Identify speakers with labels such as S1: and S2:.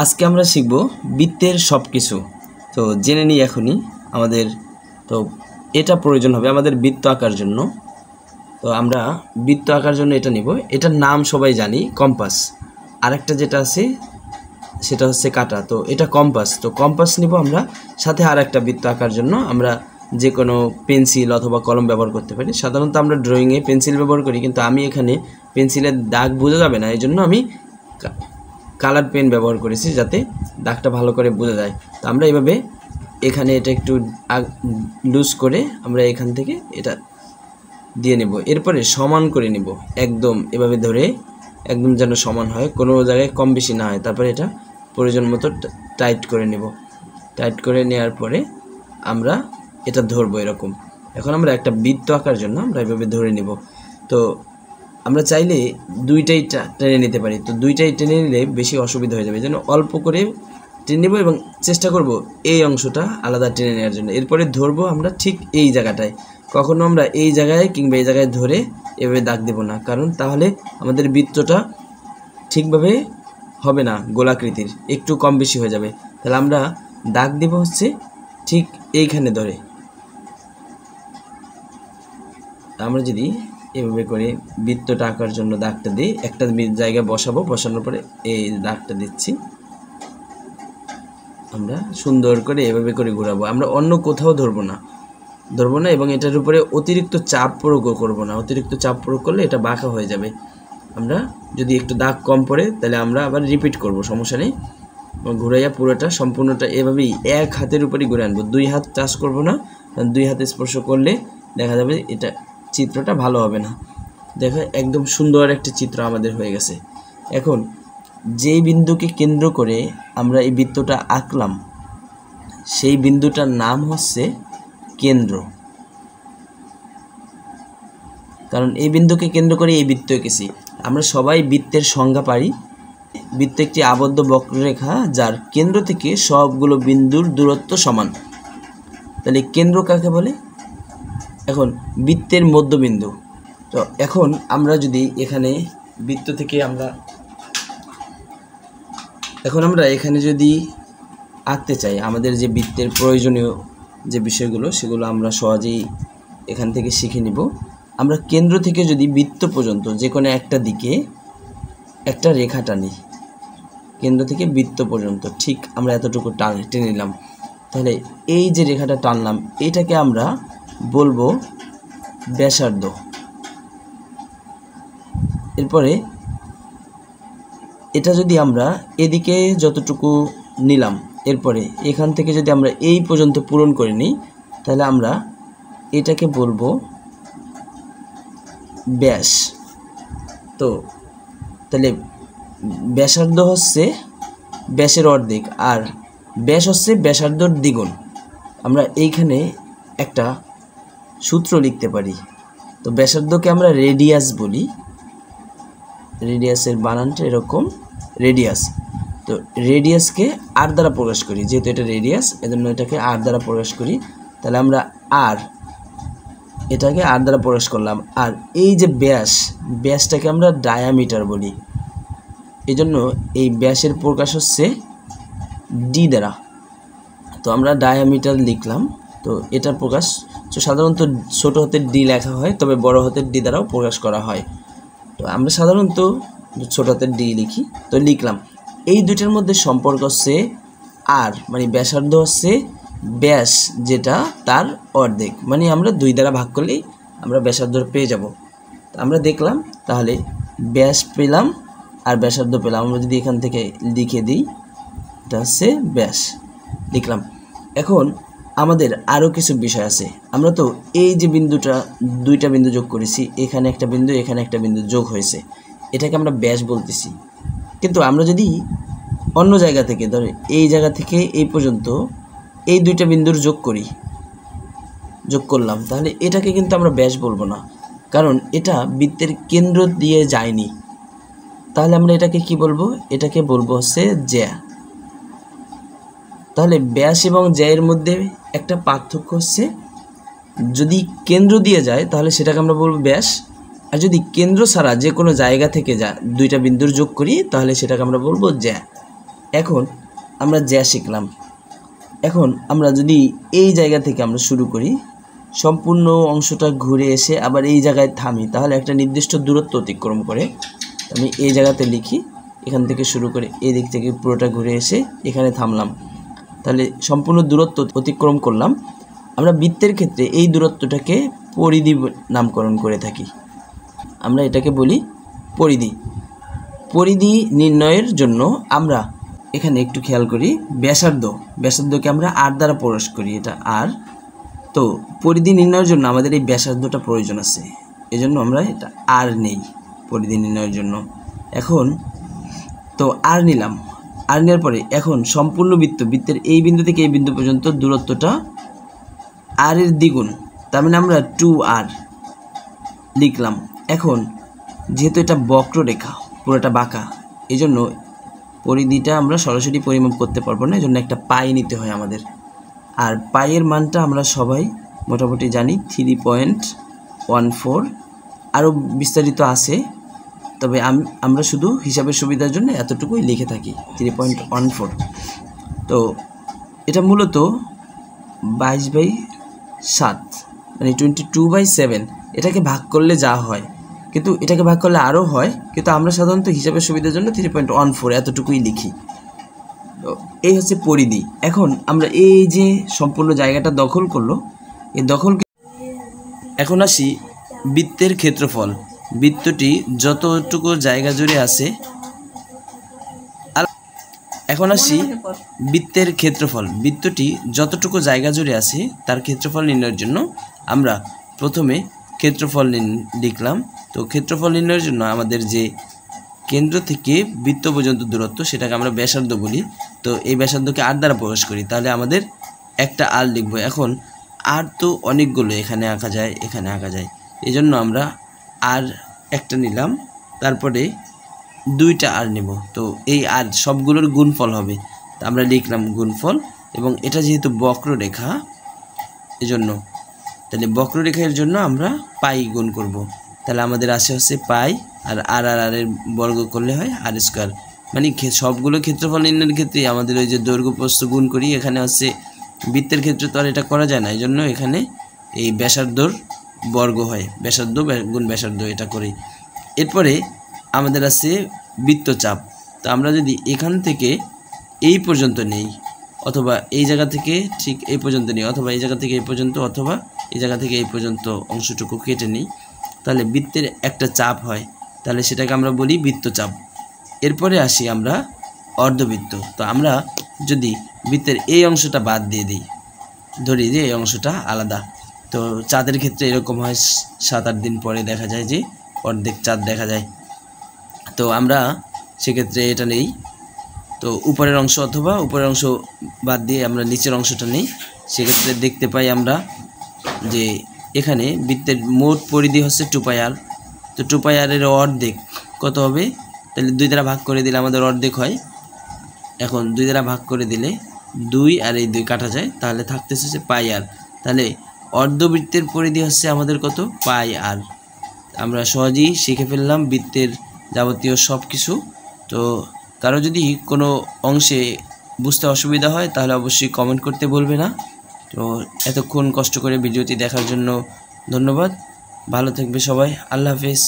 S1: আজকে আমরা শিখব বৃত্তের সব কিছু। তো জেনে নিই এখনই আমাদের তো এটা প্রয়োজন হবে আমাদের বৃত্ত আঁকার জন্য। তো আমরা বৃত্ত আঁকার জন্য এটা নিব। এটার নাম সবাই জানি, কম্পাস। আরেকটা যেটা আছে সেটা হচ্ছে কাঁটা। তো এটা কম্পাস। তো কম্পাস নিব আমরা। সাথে আর একটা বৃত্ত আঁকার জন্য আমরা যে কোনো পেন্সিল অথবা কলম ব্যবহার করতে পারি। সাধারণত আমরা ড্রয়িংয়ে পেন্সিল ব্যবহার করি, কিন্তু আমি এখানে পেন্সিলের দাগ বোঝা যাবে না, এই জন্য আমি কালার পেন ব্যবহার করেছি যাতে দাগটা ভালো করে বোঝা যায়। তো আমরা এভাবে এখানে এটা একটু লুজ করে আমরা এখান থেকে এটা দিয়ে নেব। এরপরে সমান করে নেব, একদম এভাবে ধরে একদম যেন সমান হয়, কোনো জায়গায় কম বেশি না হয়। তারপরে এটা প্রয়োজন মতো টাইট করে নেব। টাইট করে নেওয়ার পরে আমরা এটা ধরবো এরকম। এখন আমরা একটা বৃত্ত আঁকার জন্য আমরা এভাবে ধরে নেব। তো আমরা চাইলে দুইটাই টেনে নিতে পারি। তো দুইটাই টেনে নিলে বেশি অসুবিধা হয়ে যাবে, এই জন্য অল্প করে টেনে নেব এবং চেষ্টা করব এই অংশটা আলাদা টেনে নেওয়ার জন্য। এরপরে ধরবো আমরা ঠিক এই জায়গাটায়। কখনো আমরা এই জায়গায় কিংবা এই জায়গায় ধরে এভাবে দাগ দেব না, কারণ তাহলে আমাদের বৃত্তটা ঠিকভাবে হবে না, গোলাকৃতির একটু কম বেশি হয়ে যাবে। তাহলে আমরা দাগ দেব হচ্ছে ঠিক এইখানে ধরে। আমরা যদি এভাবে করে বৃত্তটা আঁকার জন্য দাগটা দিই, একটা জায়গায় বসাবো, বসানোর পরে এই দাগটা দিচ্ছি, আমরা সুন্দর করে এভাবে করে ঘোরাবো। আমরা অন্য কোথাও ধরবো না এবং এটার উপরে অতিরিক্ত চাপ প্রয়োগ করব না। অতিরিক্ত চাপ প্রয়োগ করলে এটা বাঁকা হয়ে যাবে। আমরা যদি একটু দাগ কম পড়ে তাহলে আমরা আবার রিপিট করব, সমস্যা নেই। ঘুরাইয়া পুরোটা সম্পূর্ণটা এভাবেই এক হাতের উপরেই ঘুরে আনবো, দুই হাত টাচ করব না, দুই হাতে স্পর্শ করলে দেখা যাবে এটা চিত্রটা ভালো হবে না। দেখো একদম সুন্দর একটা চিত্র আমাদের হয়ে গেছে। এখন যেই বিন্দুকে কেন্দ্র করে আমরা এই বৃত্তটা আঁকলাম সেই বিন্দুটার নাম হচ্ছে কেন্দ্র, কারণ এই বিন্দুকে কেন্দ্র করে এই বৃত্ত এঁকেছি। আমরা সবাই বৃত্তের সংজ্ঞা পারি। বৃত্ত একটি আবদ্ধ বক্ররেখা যার কেন্দ্র থেকে সবগুলো বিন্দুর দূরত্ব সমান। তাহলে কেন্দ্র কাকে বলে? এখন বৃত্তের মধ্যবিন্দু। তো এখন আমরা যদি এখানে বৃত্ত থেকে আমরা এখানে যদি আঁকতে চাই, আমাদের যে বৃত্তের প্রয়োজনীয় যে বিষয়গুলো সেগুলো আমরা সহজেই এখান থেকে শিখে নিব। আমরা কেন্দ্র থেকে যদি বৃত্ত পর্যন্ত যে কোনো একটা দিকে একটা রেখা টানি, কেন্দ্র থেকে বৃত্ত পর্যন্ত ঠিক আমরা এতটুকু টেনে নিলাম, তাহলে এই যে রেখাটা টানলাম এটাকে আমরা বলবো ব্যাসার্ধ। এরপরে এটা যদি আমরা এদিকে যতটুকু নিলাম, এরপরে এখান থেকে যদি আমরা এই পর্যন্ত পূরণ করে নিই তাহলে আমরা এটাকে বলবো ব্যাস। তো তাহলে ব্যাসার্ধ হচ্ছে ব্যাসের অর্ধেক আর ব্যাস হচ্ছে ব্যাসার্ধর দ্বিগুণ। আমরা এইখানে একটা সূত্র লিখতে পারি। তো ব্যাসার্ধকে আমরা রেডিয়াস বলি, রেডিয়াসের বানানটা এরকম রেডিয়াস। তো রেডিয়াসকে আর দ্বারা প্রকাশ করি, যেহেতু এটা রেডিয়াস এজন্য এটাকে আর দ্বারা প্রকাশ করি। তাহলে আমরা এটাকে আর দ্বারা প্রকাশ করলাম। আর এই যে ব্যাসটাকে আমরা ডায়ামিটার বলি, এই জন্য এই ব্যাসের প্রকাশ হচ্ছে ডি দ্বারা। তো আমরা ডায়ামিটার লিখলাম। তো এটার প্রকাশ সাধারণত ছোট হাতের ডি লেখা হয়, তবে বড় হাতের ডি দ্বারাও প্রকাশ করা হয়। তো আমরা সাধারণত ছোট হাতের ডি লিখি। তো লিখলাম এই দুইটার মধ্যে সম্পর্ক হচ্ছে আর, মানে ব্যাসার্ধ হচ্ছে ব্যাস যেটা তার অর্ধেক, মানে আমরা 2 দ্বারা ভাগ করলেই আমরা ব্যাসার্ধ পেয়ে যাব। আমরা দেখলাম তাহলে ব্যাস পেলাম আর ব্যাসার্ধ পেলাম। আমরা যদি এখান থেকে লিখে দিই এটা হচ্ছে ব্যাস, লিখলাম। এখন আমাদের আরও কিছু বিষয় আছে। আমরা তো এই যে দুইটা বিন্দু যোগ করেছি, এখানে একটা বিন্দু এখানে একটা বিন্দু যোগ হয়েছে, এটাকে আমরা ব্যাস বলতেছি। কিন্তু আমরা যদি অন্য জায়গা থেকে ধরে এই জায়গা থেকে এই পর্যন্ত এই দুইটা বিন্দুর যোগ করলাম, তাহলে এটাকে কিন্তু আমরা ব্যাস বলবো না, কারণ এটা বৃত্তের কেন্দ্র দিয়ে যায়নি। তাহলে আমরা এটাকে কি বলবো? এটাকে বলবো হচ্ছে জ্যা। তাহলে ব্যাস এবং জ্যায়ের মধ্যে একটা পার্থক্য হচ্ছে, যদি কেন্দ্র দিয়ে যায় তাহলে সেটাকে আমরা বলবো ব্যাস, আর যদি কেন্দ্র ছাড়া যে কোনো জায়গা থেকে দুইটা বিন্দুর যোগ করি তাহলে সেটাকে আমরা বলবো জ্যা। এখন আমরা যা শিখলাম, এখন আমরা যদি এই জায়গা থেকে আমরা শুরু করি, সম্পূর্ণ অংশটা ঘুরে এসে আবার এই জায়গায় থামি, তাহলে একটা নির্দিষ্ট দূরত্ব অতিক্রম করে। আমি এই জায়গাতে লিখি, এখান থেকে শুরু করে এই দিক থেকে পুরোটা ঘুরে এসে এখানে থামলাম, তাহলে সম্পূর্ণ দূরত্ব অতিক্রম করলাম। আমরা বৃত্তের ক্ষেত্রে এই দূরত্বটাকে পরিধি নামকরণ করে থাকি, আমরা এটাকে বলি পরিধি। পরিধি নির্ণয়ের জন্য আমরা এখানে একটু খেয়াল করি, ব্যাসার্ধকে আমরা আর দ্বারা প্রকাশ করি, এটা আর। তো পরিধি নির্ণয়ের জন্য আমাদের এই ব্যাসার্ধটা প্রয়োজন আছে, এজন্য আমরা এটা আর নেই পরিধি নির্ণয়ের জন্য। এখন তো আর নিলাম, আর নেওয়ার পরে এখন সম্পূর্ণ বৃত্তের এই বিন্দু থেকে এই বিন্দু পর্যন্ত দূরত্বটা আর এর দ্বিগুণ, তার মানে আমরা 2r লিখলাম। এখন যেহেতু এটা বক্ররেখা, পুরোটা বাঁকা, এই জন্য পরিধিটা আমরা সরাসরি পরিমাপ করতে পারবো না, এজন্য একটা পাই নিতে হয় আমাদের। আর পাইয়ের মানটা আমরা সবাই মোটামুটি জানি 3.14। আরও বিস্তারিত আছে, তবে আমরা শুধু হিসাবের সুবিধার জন্য এতটুকুই লিখে থাকি 3.14। তো এটা মূলত 22/7 মানে 22/7, এটাকে ভাগ করলে যা হয়, কিন্তু এটাকে ভাগ করলে আরও হয়, কিন্তু আমরা সাধারণত হিসাবের সুবিধার জন্য 3.14 এতটুকুই লিখি। তো এই হচ্ছে পরিধি। এখন আমরা এই যে সম্পূর্ণ জায়গাটা দখল করলো, এই এখন আসি বৃত্তের ক্ষেত্রফল। বৃত্তটি যতটুকু জায়গা জুড়ে আছে, এখন আসি বৃত্তের ক্ষেত্রফল। বৃত্তটি যতটুকু জায়গা জুড়ে আছে তার ক্ষেত্রফল নির্ণয়ের জন্য আমরা প্রথমে ক্ষেত্রফল লিখলাম। তো ক্ষেত্রফল নির্ণয়ের জন্য আমাদের যে কেন্দ্র থেকে বৃত্ত পর্যন্ত দূরত্ব, সেটাকে আমরা ব্যাসার্ধ বলি। তো এই ব্যাসার্ধকে আর দ্বারা প্রকাশ করি, তাহলে আমাদের একটা আর লিখব। এখন আর তো অনেকগুলো এখানে আঁকা যায়, এখানে আঁকা যায়, এই জন্য আমরা আর একটা নিলাম, তারপরে দুইটা আর নেব। তো এই আর সবগুলোর গুণফল হবে, তা আমরা লিখলাম গুণফল। এবং এটা যেহেতু বক্ররেখা, এজন্য তাহলে বক্ররেখার জন্য আমরা পাই গুণ করব, তাহলে আমাদের আসে হচ্ছে পাই, আর আর আর আর এর বর্গ করলে হয় আর স্কোয়ার। মানে সবগুলো ক্ষেত্রফল নির্ণয়ের ক্ষেত্রে আমাদের ওই যে দৈর্ঘ্য প্রস্থ গুণ করি, এখানে হচ্ছে বৃত্তের ক্ষেত্রে তো আর এটা করা যায় না, এই জন্য এখানে এই ব্যাসার্ধর বর্গ হয়, ব্যাসার্ধ গুণ ব্যাসার্ধ এটা করি। এরপরে আমাদের আছে বৃত্তচাপ। তো আমরা যদি এখান থেকে এই পর্যন্ত নেই, অথবা এই জায়গা থেকে ঠিক এই পর্যন্ত নিই, অথবা এই জায়গা থেকে এই পর্যন্ত, অথবা এই জায়গা থেকে এই পর্যন্ত অংশটুকু কেটে নিই, তাহলে বৃত্তের একটা চাপ হয়, তাহলে সেটাকে আমরা বলি বৃত্তচাপ। এরপরে আসি আমরা অর্ধবৃত্ত। তো আমরা যদি বৃত্তের এই অংশটা বাদ দিয়ে দিই, ধরি যে এই অংশটা আলাদা, তো চাঁদের ক্ষেত্রে এরকম হয়, 7-8 দিন পরে দেখা যায় যে অর্ধেক চাঁদ দেখা যায়। তো আমরা সেক্ষেত্রে এটা নেই, তো উপরের অংশ অথবা উপরের অংশ বাদ দিয়ে আমরা নিচের অংশটা নেই, সেক্ষেত্রে দেখতে পাই আমরা যে এখানে বৃত্তের মোট পরিধি হচ্ছে 2πr। তো 2πr এর অর্ধেক কত হবে, তাহলে 2 দ্বারা ভাগ করে দিলে আমাদের অর্ধেক হয়। এখন 2 দ্বারা ভাগ করে দিলে 2 আর এই 2 কাটা যায়, তাহলে থাকতেছে হচ্ছে πr। তাহলে অর্ধবৃত্তের পরিধি হচ্ছে আমাদের কত, πr। আমরা সহজেই শিখে ফেললাম বৃত্তের যাবতীয় সব কিছু। তো কারো যদি কোনো অংশে বুঝতে অসুবিধা হয় তাহলে অবশ্যই কমেন্ট করতে বলবে না। তো এতক্ষণ কষ্ট করে ভিডিওটি দেখার জন্য ধন্যবাদ। ভালো থাকবে সবাই, আল্লাহ হাফেজ।